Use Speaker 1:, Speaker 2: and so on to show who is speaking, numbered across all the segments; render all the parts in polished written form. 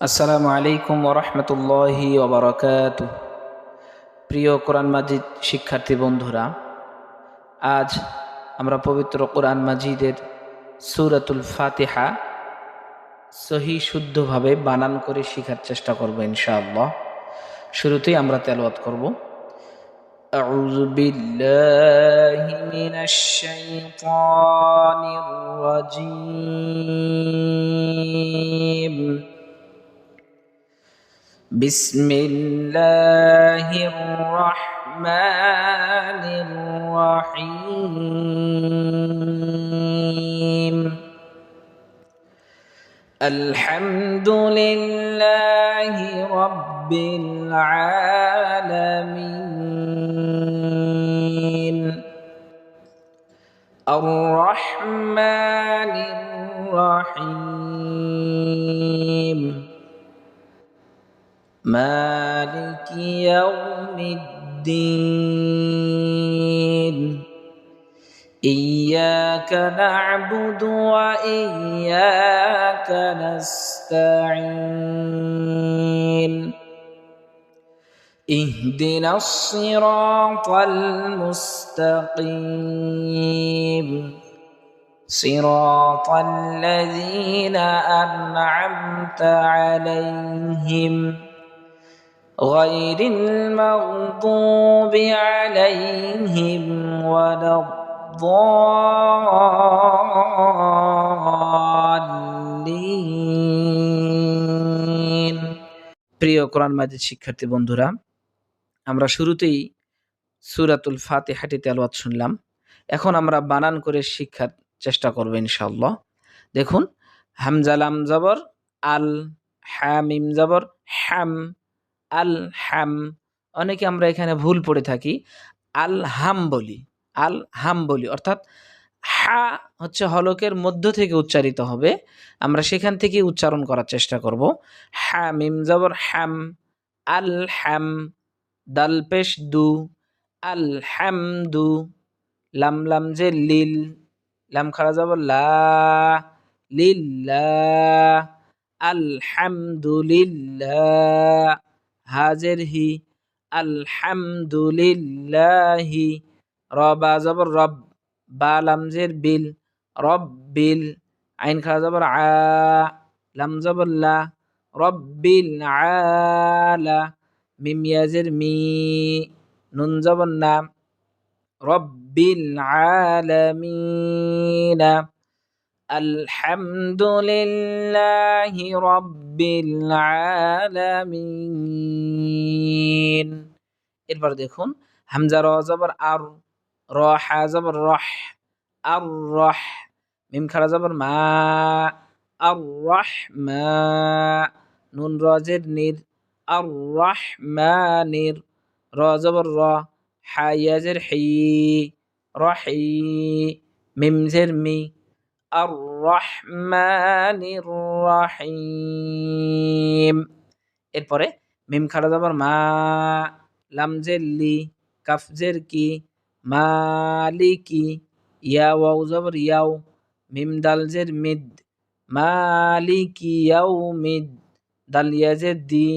Speaker 1: আসসালামু আলাইকুম ওরহমতুল্লাহি ওবরাকাতু। প্রিয় কোরআন মাজিদ শিক্ষার্থী বন্ধুরা, আজ আমরা পবিত্র কোরআন মাজিদের সূরাতুল ফাতিহা সহি শুদ্ধভাবে বানান করে শেখার চেষ্টা করব ইনশাআল্লাহ। শুরুতেই আমরা তেলাওয়াত করব। আউযু বিল্লাহি মিনাশ শাইতানির রাজীম। بسم الله الرحمن الرحيم. الحمد لله رب العالمين الرحمن الرحيم مالك يوم الدين إياك نعبد وإياك نستعين اهدنا الصراط المستقيم صراط الذين أنعمت عليهم غير المغضوب عليهم ولا الضالين. প্রিয় কোরআন মাজিদ শিক্ষার্থী বন্ধুরা, আমরা শুরুতেই সূরাতুল ফাতিহাটি তেলাওয়াত শুনলাম। এখন আমরা বানান করে শিক্ষার চেষ্টা করব ইনশাআল্লাহ। দেখুন, হামজা লাম জবর আল, হা মিম জবর হাম, আল হাম। অনেকে আমরা এখানে ভুল পড়ে থাকি, আল হাম বলি, আল হাম বলি, অর্থাৎ হা হচ্ছে হলকের মধ্য থেকে উচ্চারিত হবে, আমরা সেখান থেকে উচ্চারণ করার চেষ্টা করব। হা মিম জবর হাম, আল হাম, দাল পেশ দু, আল হামদু, লাম লাম যে লিল, লাম খাড়া জবর লা, লিল্লাহ, আলহামদুলিল্লাহ, হাজের হি, আলহামদুলিল্লাহি, রবা জবর রব, বা লামজের বিল, রব্বিল, আইন খাড়া জবর আ, লাম জবর লা, রব্বিল আলা, মিম ইয়াজের মি, নুন জবর না, রব্বিল আলামিন আলহামদুলিল্লাহি রব্বিল আলামিন। এরপর দেখুন, হামজা র জবর আর, র হা জবর রহ, আর রহ, মিম খাড়া জবর মা, আর রহমা, নুন রজের নির, আর রহমানির, র জবর র, হা ইয়াজের হি, রহি, মিম জের মি, আর রহমানির রহিম। এরপরে মিম খাড়া জবর মা, লাম জের লি, কাফ জের কি, মালিকি, ইয়া ওয়াও জবর ইয়াও, মিম দাল জের মিদ, মালিকি ইয়াউমিদ, দাল ইয়া জের দি,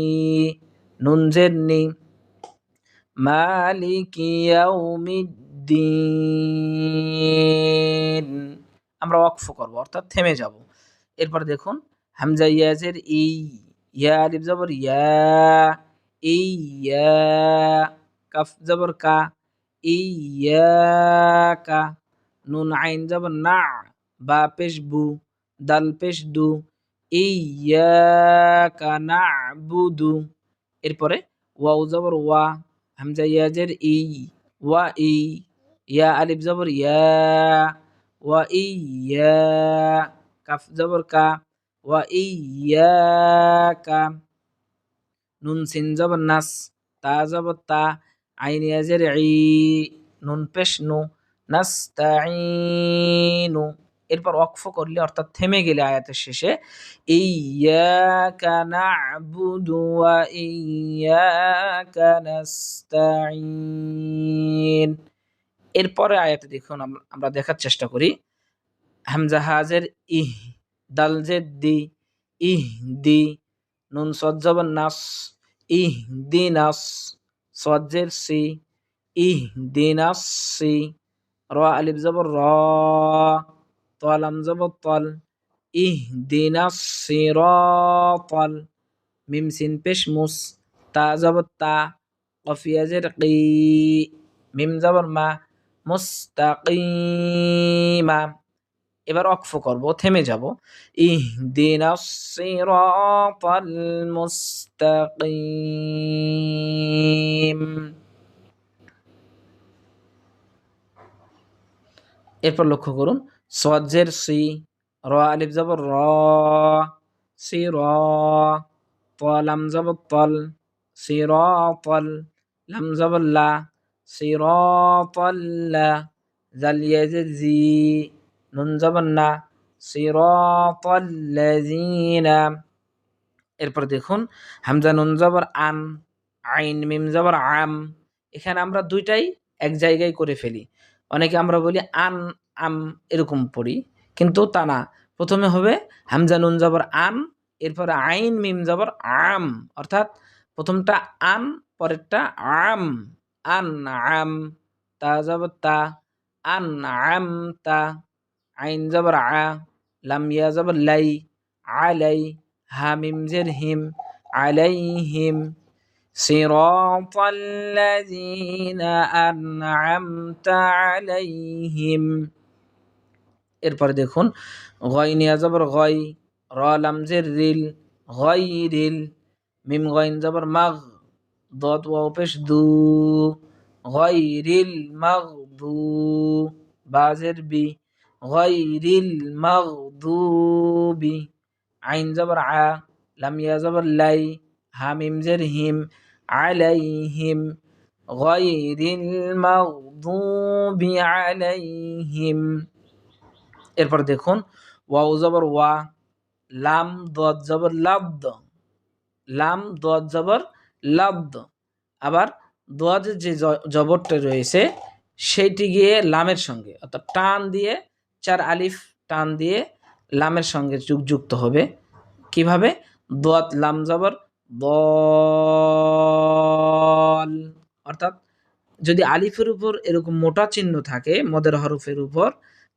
Speaker 1: নুন জের নি, মালিকি ইয়াউমিদ্দিন। আমরা ওয়াকফ করব, অর্থাৎ থেমে যাব। এরপর দেখুন, হামজা ইয়াজের ই, ইয়া আলিফ জবর ইয়া, ইয়া, কাফ জবর কা, ইয়াকা, নুন আইন জবর না, বা পেশ বু, দাল পেশ দু, ইয়াকা না'বুদু। এরপরে ওয়াও জবর ওয়া, হামজা ইয়াজের ই, ওয়া ই, ইয়া আলিফ জবর ইয়া, ওয়া ইয়া, কাফ জবর কা, ওয়া ইয়াকা, নুন সিন জবর নাস, তা জবর তা, আইন ইয়াজের ই, নুন পেশ নু, নাস্তাঈনু। এরপর ওয়াকফ করলে, অর্থাৎ থেমে গেলে আয়াতের শেষে, ইয়াকা না'বুদু ওয়া ইয়াকা নাস্তাঈন। এরপরে আয়াতে দেখুন, আমরা দেখার চেষ্টা করি। হামজা হাজের ইহ, দাল জের দি, ইহ দি, নুন সদ জবর নাস, ইহদিনাস, সদ জের সি, ইহদিনাস সি, র আলিফ জবর র, ত লাম জবর তল, ইহদিনাস সিরাতাল, মিম সিন পেশ মুস, তা জবর তা, কফ ইয়া জের কি, মিম জবর মা, মুস্তাকিমা। এবার অক্ফ করব, থেমে যাব। ইহদিনাস সিরাতাল মুস্তাকিম। এরপর লক্ষ্য করুন, সদ জের সি, র আলিফ জবর র, সি র, ত লাম জবর তল, সিরাতাল, লাম জবর লা, সিরাতাল্লা, জাল ইয়া জের জি, নুন জবর না, সিরাতাল্লাযীনা। এরপর দেখুন হামজা নুন জবর আন, আইন মিম জবর আম। এখানে আমরা দুইটাই এক জায়গায় করে ফেলি। অনেকে আমরা বলি আন আম এরকম পড়ি, কিন্তু তা না। প্রথমে হবে হামজা নুন জবর আন, এরপরে আইন মিম জবর আম, অর্থাৎ প্রথমটা আন, পরেরটা আম। আন আম, তা জবর তা, আন আম তা, আইন জবর আ, লাম ইয়া জবর লাই, আলাই, হা মিম জের হিম, আলাইহিম, সিরাতাল্লাযীনা আন'আমতা আলাইহিম। এরপরে দেখুন গয় নিয়া জবর গয়, র লাম জের রিল, গয়রিল, মিম গইন জবর মাগ, দত ওয়াও পেশ দু, গয়রিল মাগদু, বা জের বি, গয়রিল মাগদুবি, আইন জবর আ, লাম ইয়া জবর লাই, হা মিম জের হিম, আলাইহিম, গয়রিল মাগদুবি আলাইহিম। এরপর দেখুন ওয়াও জবর ওয়া, লাম দদ জবর লাদ, লাম দদ জবর লাদ। আবার দোয়াজের যে জবরটা রয়েছে সেইটি গিয়ে লামের সঙ্গে, অর্থাৎ টান দিয়ে, চার আলিফ টান দিয়ে লামের সঙ্গে যুক্ত হবে। কিভাবে? দোয়াত লাম জবর দল, অর্থাৎ যদি আলিফের উপর এরকম মোটা চিহ্ন থাকে মদের হরফের উপর,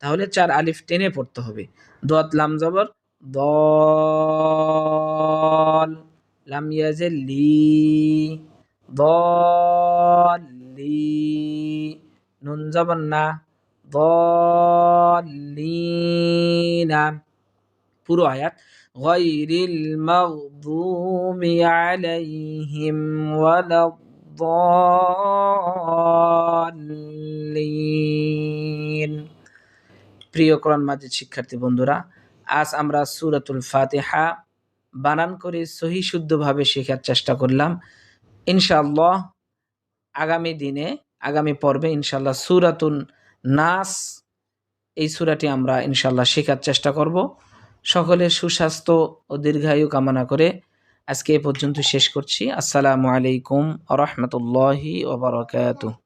Speaker 1: তাহলে চার আলিফ টেনে পড়তে হবে। দোয়াত লাম জবর দল, লাম ইয়াজে লি, দলি, নুন জবর না, দলিনা। পুরো আয়াত গায়রিল মাগদুবি আলাইহিম ওয়ালাদ-দাল্লিন। প্রিয় কোরআন মাজিদ শিক্ষার্থী বন্ধুরা, আজ আমরা সূরাতুল ফাতিহা বানান করে সহি শুদ্ধভাবে শেখার চেষ্টা করলাম। ইনশাআল্লাহ আগামী দিনে, আগামী পর্বে ইনশাআল্লাহ সূরাতুন নাস, এই সূরাটি আমরা ইনশাআল্লাহ শেখার চেষ্টা করব। সকলের সুস্বাস্থ্য ও দীর্ঘায়ু কামনা করে আজকে এ পর্যন্ত শেষ করছি। আসসালামু আলাইকুম ওয়া রাহমাতুল্লাহি ওয়া বারাকাতুহু।